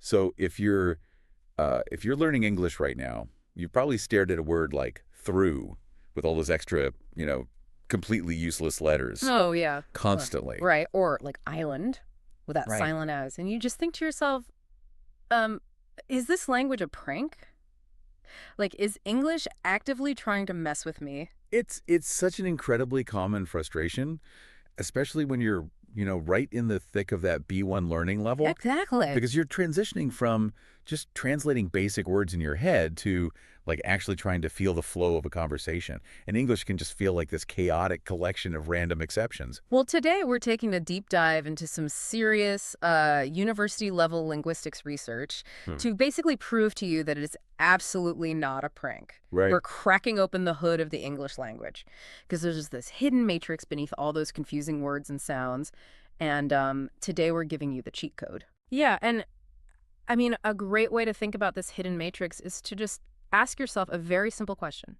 So if you're learning English right now, you've probably stared at a word like through with all those extra, completely useless letters Oh, yeah. constantly. Right. Or like island with that Right. silent as. And you just think to yourself, um, is this language a prank? Like, is English actively trying to mess with me? It's such an incredibly common frustration, especially when you're, right in the thick of that B1 learning level. Exactly. Because you're transitioning from just translating basic words in your head to like actually trying to feel the flow of a conversation. And English can just feel like this chaotic collection of random exceptions. Well, today we're taking a deep dive into some serious university-level linguistics research Hmm. to basically prove to you that it is absolutely not a prank. Right. We're cracking open the hood of the English language because there's just this hidden matrix beneath all those confusing words and sounds. And today we're giving you the cheat code. Yeah, and I mean, a great way to think about this hidden matrix is to just ask yourself a very simple question.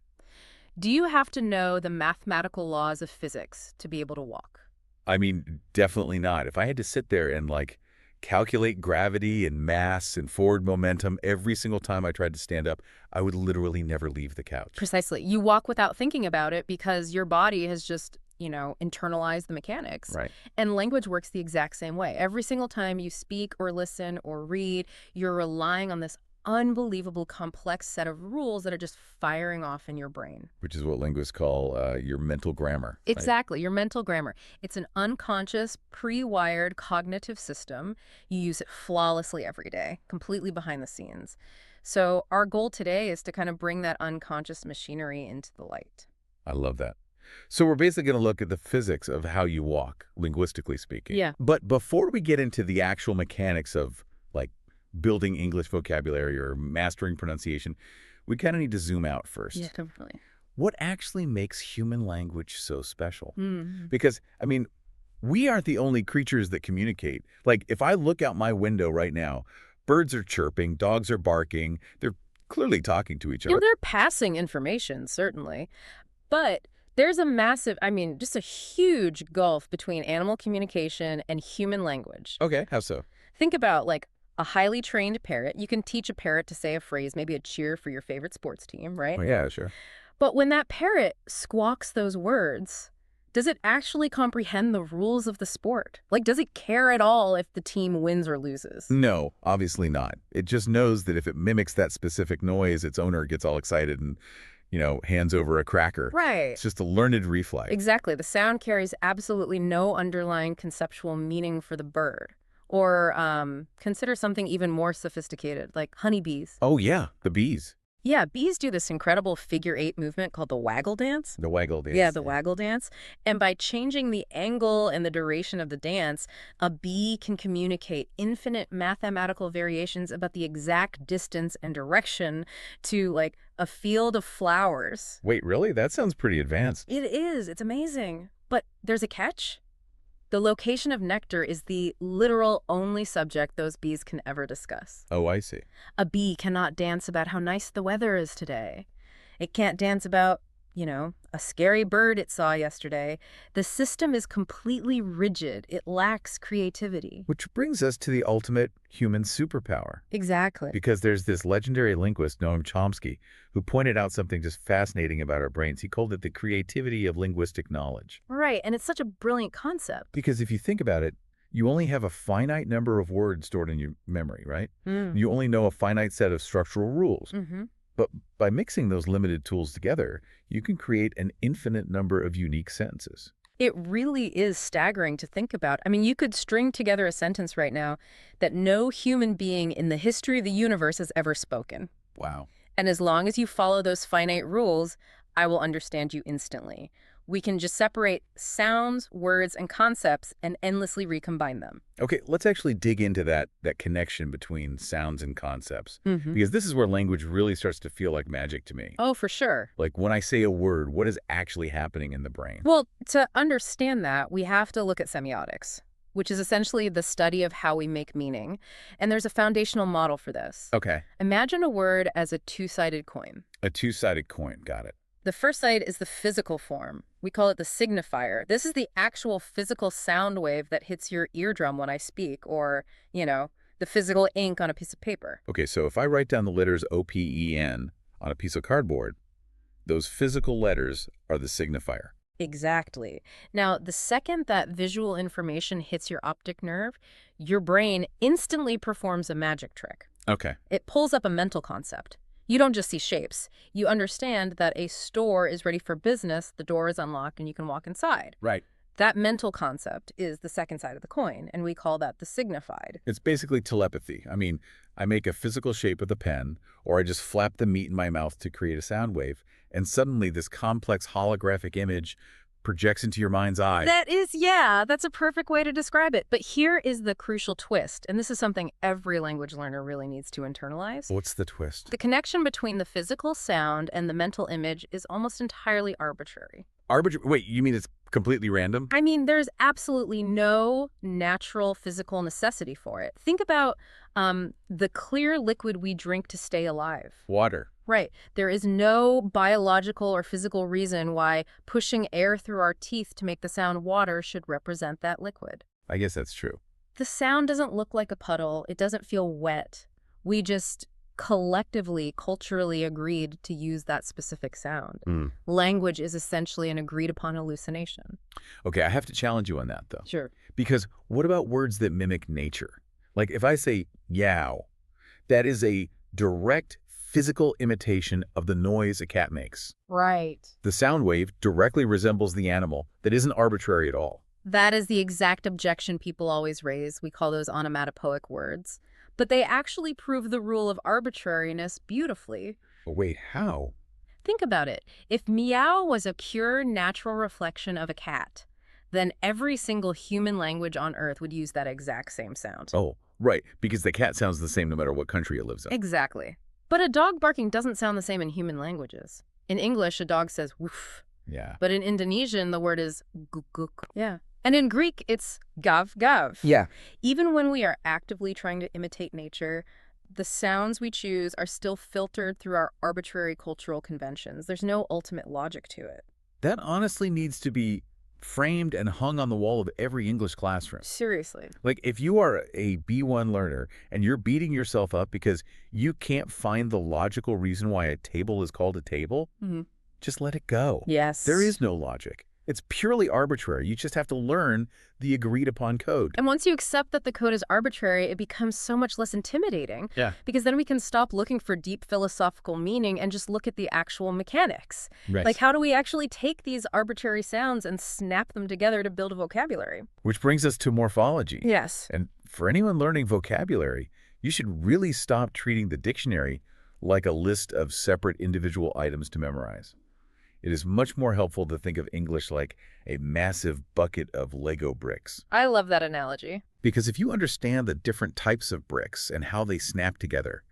Do you have to know the mathematical laws of physics to be able to walk? I mean, definitely not. If I had to sit there and like calculate gravity and mass and forward momentum every single time I tried to stand up, I would literally never leave the couch. Precisely. You walk without thinking about it because your body has just, internalized the mechanics. Right. And language works the exact same way. Every single time you speak or listen or read, you're relying on this unbelievable complex set of rules that are just firing off in your brain. Which is what linguists call your mental grammar. Right? Exactly, your mental grammar. It's an unconscious, pre-wired cognitive system. You use it flawlessly every day, completely behind the scenes. So our goal today is to kind of bring that unconscious machinery into the light. I love that. So we're basically going to look at the physics of how you walk, linguistically speaking. Yeah. But before we get into the actual mechanics of like building English vocabulary or mastering pronunciation, we kind of need to zoom out first. Yeah, definitely. What actually makes human language so special? Mm. Because, I mean, we aren't the only creatures that communicate. Like, if I look out my window right now, birds are chirping, dogs are barking, they're clearly talking to each You know, other. they're passing information, certainly. But there's a massive, just a huge gulf between animal communication and human language. Okay, how so? Think about like a highly trained parrot. You can teach a parrot to say a phrase, maybe a cheer for your favorite sports team, right? Oh, yeah, sure. But when that parrot squawks those words, does it actually comprehend the rules of the sport? Like, does it care at all if the team wins or loses? No, obviously not. It just knows that if it mimics that specific noise, its owner gets all excited and, hands over a cracker. Right. It's just a learned reflex. Exactly. The sound carries absolutely no underlying conceptual meaning for the bird. Or consider something even more sophisticated, like honeybees. Oh, yeah, the bees. Yeah, bees do this incredible figure-8 movement called the waggle dance. The waggle dance. Yeah, the waggle dance. And by changing the angle and the duration of the dance, a bee can communicate infinite mathematical variations about the exact distance and direction to, like, a field of flowers. Wait, really? That sounds pretty advanced. It is. It's amazing. But there's a catch. The location of nectar is the literal only subject those bees can ever discuss. Oh, I see. A bee cannot dance about how nice the weather is today. It can't dance about, a scary bird it saw yesterday. The system is completely rigid. It lacks creativity. Which brings us to the ultimate human superpower. Exactly. Because there's this legendary linguist, Noam Chomsky, who pointed out something just fascinating about our brains. He called it the creativity of linguistic knowledge. Right, and it's such a brilliant concept. Because if you think about it, you only have a finite number of words stored in your memory, right? Mm. You only know a finite set of structural rules. Mm-hmm. But by mixing those limited tools together, you can create an infinite number of unique sentences. It really is staggering to think about. You could string together a sentence right now that no human being in the history of the universe has ever spoken. Wow. And as long as you follow those finite rules, I will understand you instantly. We can just separate sounds, words, and concepts and endlessly recombine them. Okay, let's actually dig into that connection between sounds and concepts. Mm-hmm. Because this is where language really starts to feel like magic to me. Oh, for sure. Like when I say a word, what is actually happening in the brain? Well, to understand that, we have to look at semiotics, which is essentially the study of how we make meaning. And there's a foundational model for this. Okay, Imagine a word as a two-sided coin. a two-sided coin. Got it. The first side is the physical form. We call it the signifier. This is the actual physical sound wave that hits your eardrum when I speak, or, the physical ink on a piece of paper. Okay, so if I write down the letters O-P-E-N on a piece of cardboard, those physical letters are the signifier. Exactly. Now, the second that visual information hits your optic nerve, your brain instantly performs a magic trick. Okay. It pulls up a mental concept. You don't just see shapes. You understand that a store is ready for business, the door is unlocked, and you can walk inside. Right. That mental concept is the second side of the coin, and we call that the signified. It's basically telepathy. I mean, I make a physical shape with a pen, or I just flap the meat in my mouth to create a sound wave, and suddenly this complex holographic image projects into your mind's eye. That's a perfect way to describe it. But here is the crucial twist, and this is something every language learner really needs to internalize. What's the twist? The connection between the physical sound and the mental image is almost entirely arbitrary. Wait, you mean it's completely random? I mean, there's absolutely no natural physical necessity for it. Think about the clear liquid we drink to stay alive. Water. Right. There is no biological or physical reason why pushing air through our teeth to make the sound water should represent that liquid. I guess that's true. The sound doesn't look like a puddle. It doesn't feel wet. We just collectively, culturally agreed to use that specific sound. Language is essentially an agreed-upon hallucination. Okay, I have to challenge you on that, though. Sure. Because what about words that mimic nature? Like if I say yow, that is a direct physical imitation of the noise a cat makes. Right. The sound wave directly resembles the animal. That isn't arbitrary at all. That is the exact objection people always raise. We call those onomatopoeic words. But they actually prove the rule of arbitrariness beautifully. But wait, how? Think about it. If meow was a pure natural reflection of a cat, then every single human language on Earth would use that exact same sound. Oh, right, because the cat sounds the same no matter what country it lives in. Exactly. But a dog barking doesn't sound the same in human languages. In English, a dog says woof. Yeah. But in Indonesian, the word is guk guk. Yeah. And in Greek, it's gav gav. Yeah. Even when we are actively trying to imitate nature, the sounds we choose are still filtered through our arbitrary cultural conventions. There's no ultimate logic to it. That honestly needs to be framed and hung on the wall of every English classroom. Seriously. Like if you are a B1 learner and you're beating yourself up because you can't find the logical reason why a table is called a table, just let it go. Yes. There is no logic. It's purely arbitrary. You just have to learn the agreed upon code. And once you accept that the code is arbitrary, it becomes so much less intimidating. Yeah. Because then we can stop looking for deep philosophical meaning and just look at the actual mechanics. Right. Like, how do we actually take these arbitrary sounds and snap them together to build a vocabulary? Which brings us to morphology. Yes. And for anyone learning vocabulary, you should really stop treating the dictionary like a list of separate individual items to memorize. It is much more helpful to think of English like a massive bucket of Lego bricks. I love that analogy. Because if you understand the different types of bricks and how they snap together,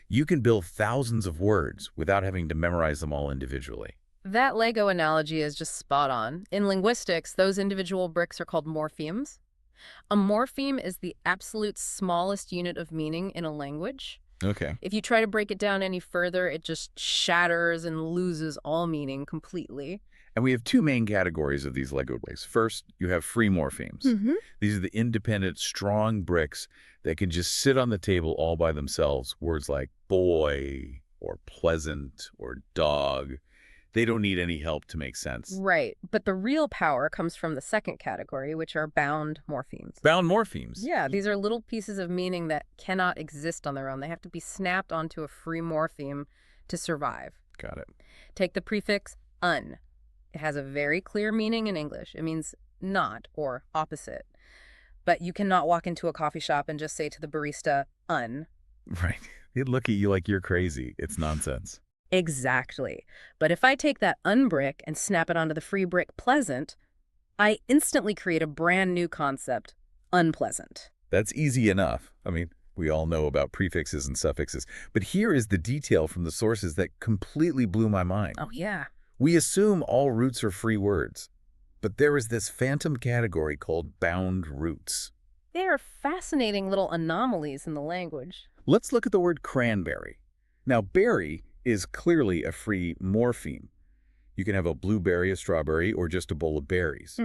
you can build thousands of words without having to memorize them all individually. That Lego analogy is just spot on. In linguistics, those individual bricks are called morphemes. A morpheme is the absolute smallest unit of meaning in a language. Okay. If you try to break it down any further, it just shatters and loses all meaning completely. And we have two main categories of these Lego bricks. First, you have free morphemes. These are the independent, strong bricks that can just sit on the table all by themselves. Words like boy or pleasant or dog. They don't need any help to make sense. Right. But the real power comes from the second category, which are bound morphemes. Bound morphemes. Yeah, these are little pieces of meaning that cannot exist on their own. They have to be snapped onto a free morpheme to survive. Got it. Take the prefix un. It has a very clear meaning in English. It means not or opposite. But you cannot walk into a coffee shop and just say to the barista, un. Right. They'd look at you like you're crazy. It's nonsense. Exactly. But if I take that unbrick and snap it onto the free brick pleasant, I instantly create a brand new concept, unpleasant. That's easy enough. I mean, we all know about prefixes and suffixes. But here is the detail from the sources that completely blew my mind. Oh, yeah. We assume all roots are free words. But there is this phantom category called bound roots. They are fascinating little anomalies in the language. Let's look at the word cranberry. Now, berry is clearly a free morpheme. You can have a blueberry, a strawberry, or just a bowl of berries.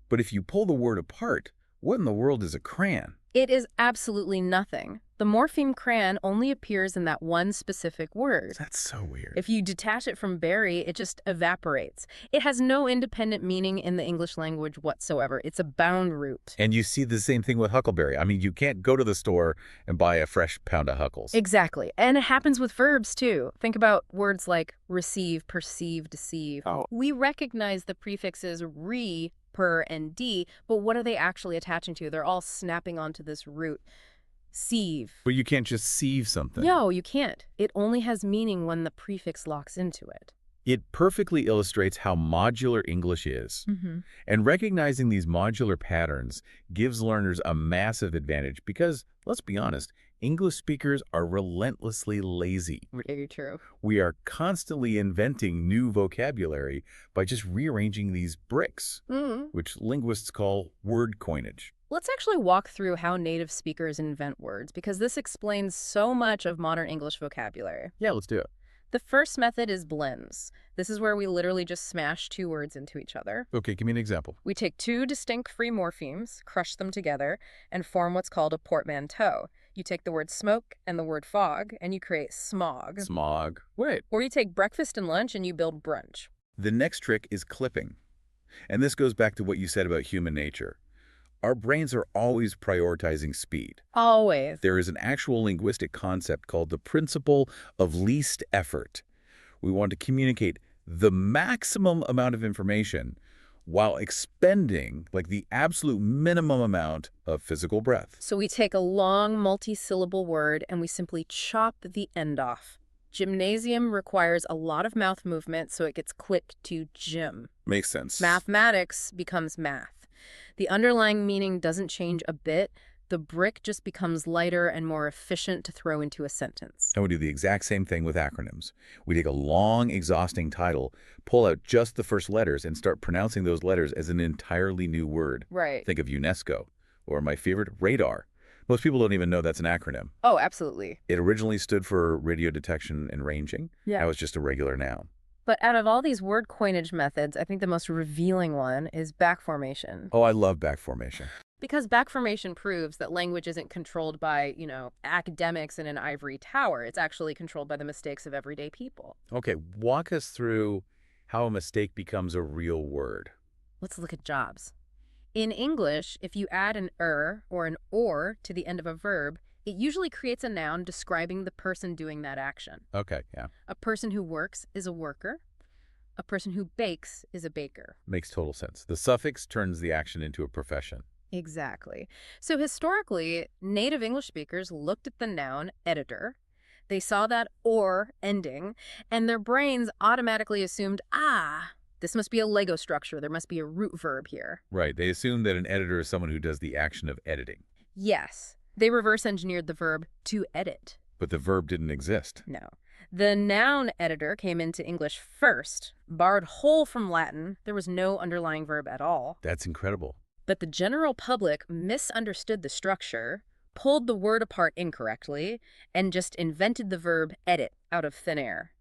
But if you pull the word apart, what in the world is a cran? It is absolutely nothing. The morpheme crayon only appears in that one specific word. That's so weird. If you detach it from berry, it just evaporates. It has no independent meaning in the English language whatsoever. It's a bound root. And you see the same thing with huckleberry. I mean, you can't go to the store and buy a fresh pound of huckles. Exactly. And it happens with verbs, too. Think about words like receive, perceive, deceive. Oh. We recognize the prefixes re, per, and d, but what are they actually attaching to? They're all snapping onto this root. Sieve. But you can't just sieve something. No, you can't. It only has meaning when the prefix locks into it. It perfectly illustrates how modular English is. And recognizing these modular patterns gives learners a massive advantage because, let's be honest, English speakers are relentlessly lazy. Very true. We are constantly inventing new vocabulary by just rearranging these bricks, which linguists call word coinage. Let's actually walk through how native speakers invent words, because this explains so much of modern English vocabulary. Yeah, let's do it. The first method is blends. This is where we literally just smash two words into each other. Okay, give me an example. We take two distinct free morphemes, crush them together, and form what's called a portmanteau. You take the word smoke and the word fog, and you create smog. Smog. Wait. Or you take breakfast and lunch, and you build brunch. The next trick is clipping. And this goes back to what you said about human nature. Our brains are always prioritizing speed. Always. There is an actual linguistic concept called the principle of least effort. We want to communicate the maximum amount of information while expending the absolute minimum amount of physical breath. So we take a long multi-syllable word and we simply chop the end off. Gymnasium requires a lot of mouth movement, so it gets clipped to gym. Makes sense. Mathematics becomes math. The underlying meaning doesn't change a bit. The brick just becomes lighter and more efficient to throw into a sentence. And we do the exact same thing with acronyms. We take a long, exhausting title, pull out just the first letters, and start pronouncing those letters as an entirely new word. Right. Think of UNESCO, or my favorite, radar. Most people don't even know that's an acronym. Oh, absolutely. It originally stood for radio detection and ranging. Yeah. Now it's just a regular noun. But out of all these word coinage methods, I think the most revealing one is back formation. Oh, I love back formation. Because back formation proves that language isn't controlled by, academics in an ivory tower. It's actually controlled by the mistakes of everyday people. Okay, walk us through how a mistake becomes a real word. Let's look at jobs. In English, if you add an or an or to the end of a verb, it usually creates a noun describing the person doing that action. Okay, yeah. A person who works is a worker. A person who bakes is a baker. Makes total sense. The suffix turns the action into a profession. Exactly. So historically, native English speakers looked at the noun editor. They saw that or ending, and their brains automatically assumed, this must be a Lego structure. There must be a root verb here. Right. They assume that an editor is someone who does the action of editing. Yes. They reverse engineered the verb to edit. But the verb didn't exist. No. The noun editor came into English first, borrowed whole from Latin. There was no underlying verb at all. That's incredible. But the general public misunderstood the structure, pulled the word apart incorrectly, and just invented the verb edit out of thin air.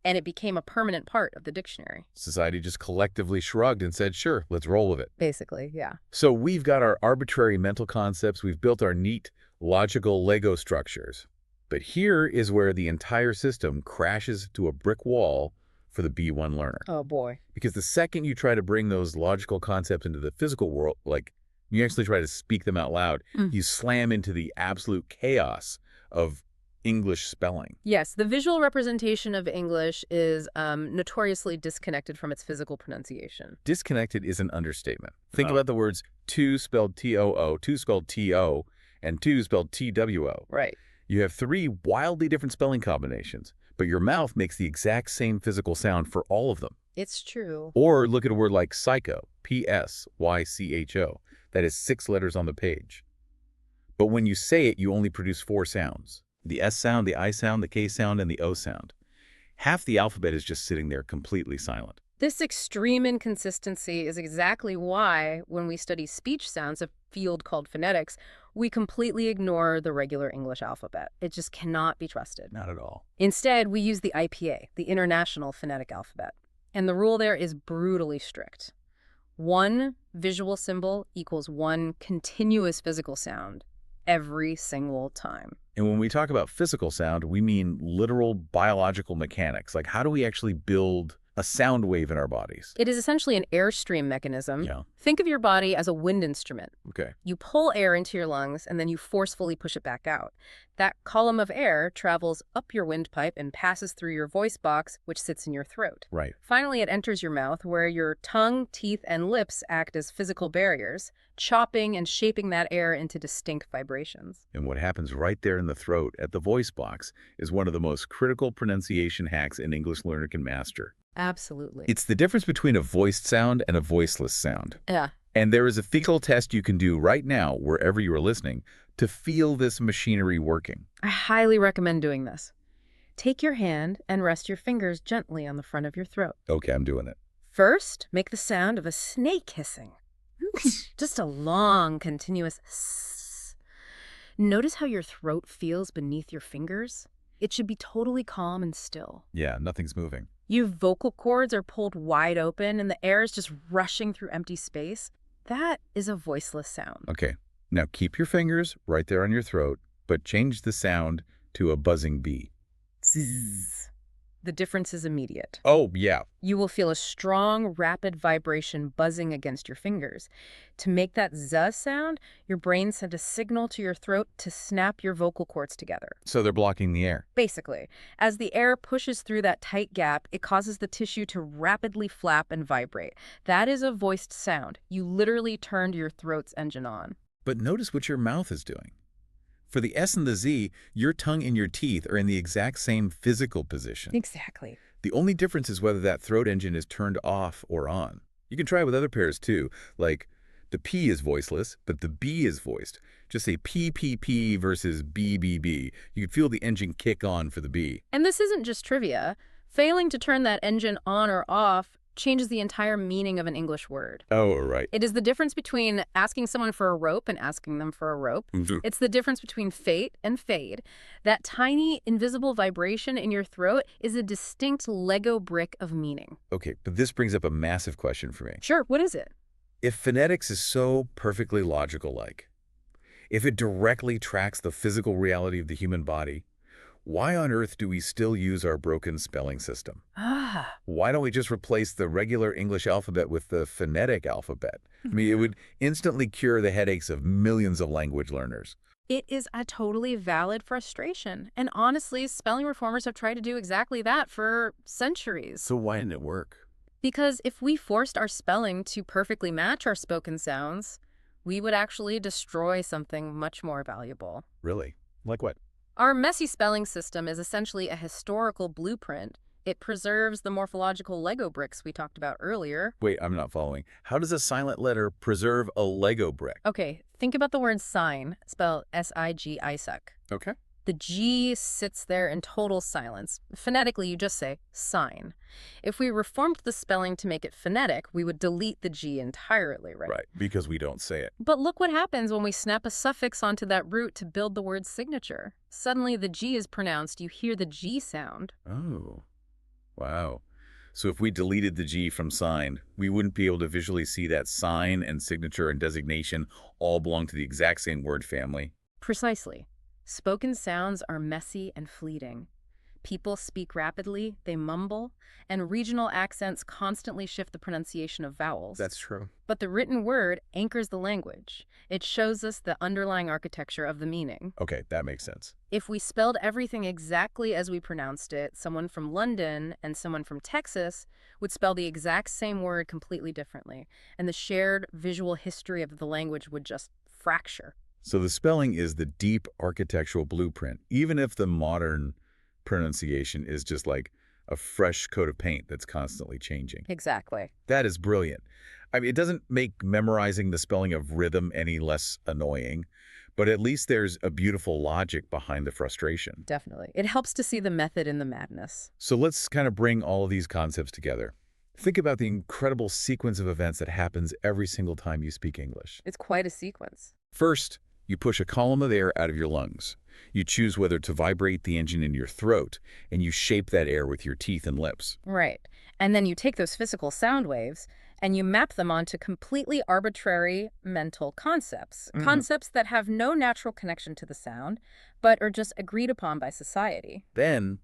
And it became a permanent part of the dictionary. Society just collectively shrugged and said, sure, let's roll with it. Basically, yeah. So we've got our arbitrary mental concepts. We've built our neat, logical Lego structures. But here is where the entire system crashes to a brick wall for the B1 learner. Oh, boy. Because the second you try to bring those logical concepts into the physical world, you actually try to speak them out loud, you slam into the absolute chaos of English spelling. Yes, the visual representation of English is notoriously disconnected from its physical pronunciation. Disconnected is an understatement. Think about the words to spelled T-O-O, to spelled T-O, and to spelled T-W-O. Right. You have three wildly different spelling combinations, but your mouth makes the exact same physical sound for all of them. It's true. Or look at a word like psycho, P-S-Y-C-H-O. That is 6 letters on the page. But when you say it, you only produce 4 sounds. The S sound, the I sound, the K sound, and the O sound. Half the alphabet is just sitting there completely silent. This extreme inconsistency is exactly why, when we study speech sounds, a field called phonetics, we completely ignore the regular English alphabet. It just cannot be trusted. Not at all. Instead, we use the IPA, the International Phonetic Alphabet. And the rule there is brutally strict. 1 visual symbol equals 1 continuous physical sound. every single time. And when we talk about physical sound, we mean literal biological mechanics. Like, how do we actually build a sound wave in our bodies? It is essentially an airstream mechanism. Yeah. Think of your body as a wind instrument. Okay. You pull air into your lungs and then you forcefully push it back out. That column of air travels up your windpipe and passes through your voice box, which sits in your throat. Right. Finally, it enters your mouth, where your tongue, teeth, and lips act as physical barriers, chopping and shaping that air into distinct vibrations. And what happens right there in the throat at the voice box is one of the most critical pronunciation hacks an English learner can master. Absolutely. It's the difference between a voiced sound and a voiceless sound. Yeah. And there is a physical test you can do right now, wherever you are listening, to feel this machinery working. I highly recommend doing this. Take your hand and rest your fingers gently on the front of your throat. Okay, I'm doing it. First, make the sound of a snake hissing. Just a long, continuous sss. Notice how your throat feels beneath your fingers? It should be totally calm and still. Yeah, nothing's moving. Your vocal cords are pulled wide open and the air is just rushing through empty space. That is a voiceless sound. Okay, now keep your fingers right there on your throat, but change the sound to a buzzing bee. Zzz. The difference is immediate. Oh, yeah. You will feel a strong, rapid vibration buzzing against your fingers. To make that zzz sound, your brain sent a signal to your throat to snap your vocal cords together. So they're blocking the air. Basically, as the air pushes through that tight gap, it causes the tissue to rapidly flap and vibrate. That is a voiced sound. You literally turned your throat's engine on. But notice what your mouth is doing. For the S and the Z, your tongue and your teeth are in the exact same physical position. Exactly. The only difference is whether that throat engine is turned off or on. You can try it with other pairs too, like the P is voiceless, but the B is voiced. Just say P, P, P versus B, B, B. You can feel the engine kick on for the B. And this isn't just trivia. Failing to turn that engine on or off changes the entire meaning of an English word. Oh, right. It is the difference between asking someone for a rope and asking them for a rope. It's the difference between fate and fade. That tiny, invisible vibration in your throat is a distinct Lego brick of meaning. Okay, but this brings up a massive question for me. Sure, what is it? If phonetics is so perfectly logical-like, if it directly tracks the physical reality of the human body, why on earth do we still use our broken spelling system? Why don't we just replace the regular English alphabet with the phonetic alphabet? I mean, it would instantly cure the headaches of millions of language learners. It is a totally valid frustration. And honestly, spelling reformers have tried to do exactly that for centuries. So why didn't it work? Because if we forced our spelling to perfectly match our spoken sounds, we would actually destroy something much more valuable. Really? Like what? Our messy spelling system is essentially a historical blueprint. It preserves the morphological Lego bricks we talked about earlier. Wait, I'm not following. How does a silent letter preserve a Lego brick? Okay, think about the word sign, spelled S-I-G, Okay. The G sits there in total silence. Phonetically, you just say sign. If we reformed the spelling to make it phonetic, we would delete the G entirely, right? Right, because we don't say it. But look what happens when we snap a suffix onto that root to build the word's signature. Suddenly the G is pronounced, you hear the G sound. Oh, wow. So if we deleted the G from sign, we wouldn't be able to visually see that sign and signature and designation all belong to the exact same word family. Precisely. Spoken sounds are messy and fleeting. People speak rapidly, they mumble, and regional accents constantly shift the pronunciation of vowels. That's true. But the written word anchors the language. It shows us the underlying architecture of the meaning. Okay, that makes sense. If we spelled everything exactly as we pronounced it, someone from London and someone from Texas would spell the exact same word completely differently, and the shared visual history of the language would just fracture. So the spelling is the deep architectural blueprint, even if the modern pronunciation is just like a fresh coat of paint that's constantly changing. Exactly. That is brilliant. I mean, it doesn't make memorizing the spelling of rhythm any less annoying, but at least there's a beautiful logic behind the frustration. Definitely. It helps to see the method in the madness. So let's kind of bring all of these concepts together. Think about the incredible sequence of events that happens every single time you speak English. It's quite a sequence. First, you push a column of air out of your lungs. You choose whether to vibrate the engine in your throat, and you shape that air with your teeth and lips. Right. And then you take those physical sound waves and you map them onto completely arbitrary mental concepts. Concepts that have no natural connection to the sound, but are just agreed upon by society. Then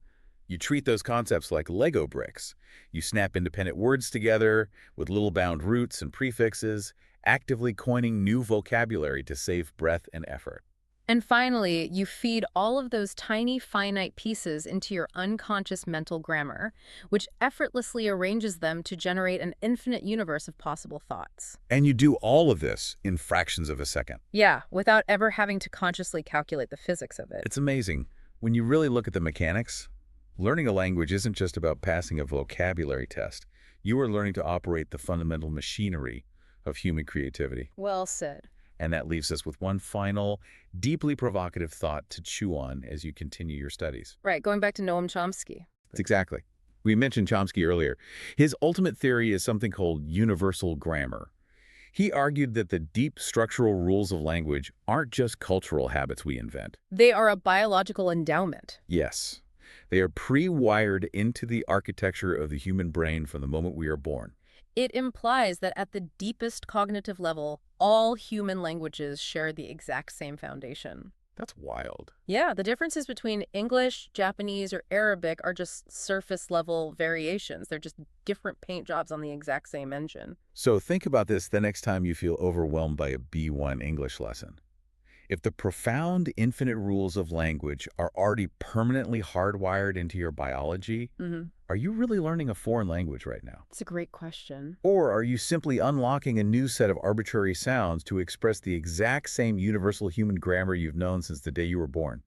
you treat those concepts like Lego bricks. You snap independent words together with little bound roots and prefixes, actively coining new vocabulary to save breath and effort. And finally, you feed all of those tiny, finite pieces into your unconscious mental grammar, which effortlessly arranges them to generate an infinite universe of possible thoughts. And you do all of this in fractions of a second. Yeah, without ever having to consciously calculate the physics of it. It's amazing. When you really look at the mechanics, learning a language isn't just about passing a vocabulary test. You are learning to operate the fundamental machinery of human creativity. Well said. And that leaves us with one final, deeply provocative thought to chew on as you continue your studies. Right, going back to Noam Chomsky. Exactly. We mentioned Chomsky earlier. His ultimate theory is something called universal grammar. He argued that the deep structural rules of language aren't just cultural habits we invent. They are a biological endowment. Yes. They are pre-wired into the architecture of the human brain from the moment we are born. It implies that at the deepest cognitive level, all human languages share the exact same foundation. That's wild. Yeah, the differences between English, Japanese, or Arabic are just surface-level variations. They're just different paint jobs on the exact same engine. So think about this the next time you feel overwhelmed by a B1 English lesson. If the profound, infinite rules of language are already permanently hardwired into your biology, are you really learning a foreign language right now? It's a great question. Or are you simply unlocking a new set of arbitrary sounds to express the exact same universal human grammar you've known since the day you were born?